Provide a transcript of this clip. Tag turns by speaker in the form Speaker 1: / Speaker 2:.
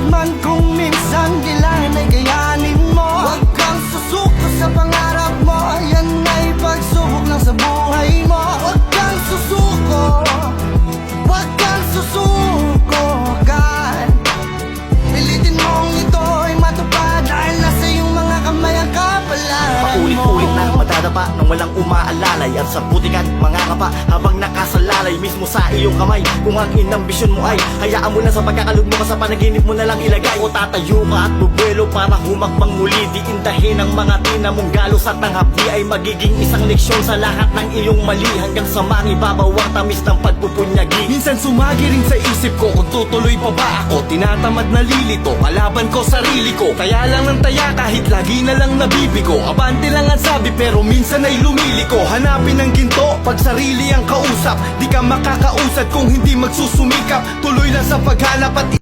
Speaker 1: man kung minsan kailangan ay kayanin mo. Huwag kang susuko sa pangarap mo, yan ay pagsubok lang sa buhay mo. Huwag kang susuko, huwag kang susuko agad. Pilitin mong ito ay matupad dahil nasa iyong mga kamay ang kapalaran mo.
Speaker 2: Paulit-ulit na madadapa nang walang umaalalay at sa butikan mga kapa habang nakasalalay mismo sa iyong kamay. Kung ang inambisyon mo ay hayaan mo na sa pagkakalog mo ka sa panaginip mo na lang ilagay. O tatayo ka at bubuelo para humakbang muli, di indahin ang mga tina mong galos at ang hapdi ay magiging isang leksyon sa lahat ng iyong mali hanggang sa mangibabaw ang tamis ng pagpupunyagi.
Speaker 1: Minsan sumagiring sa isip ko kung tutuloy pa ba ako. Tinatamad na lilito, kalaban ko sarili ko. Kaya lang ng taya kahit lagi na lang nabibigo. Abante lang ang sabi pero minsan ay lumiliko. Hanapin ang ginto pag sarili ang kausap. Di ka makakausad kung hindi magsusumikap. Tuloy lang sa paghanap at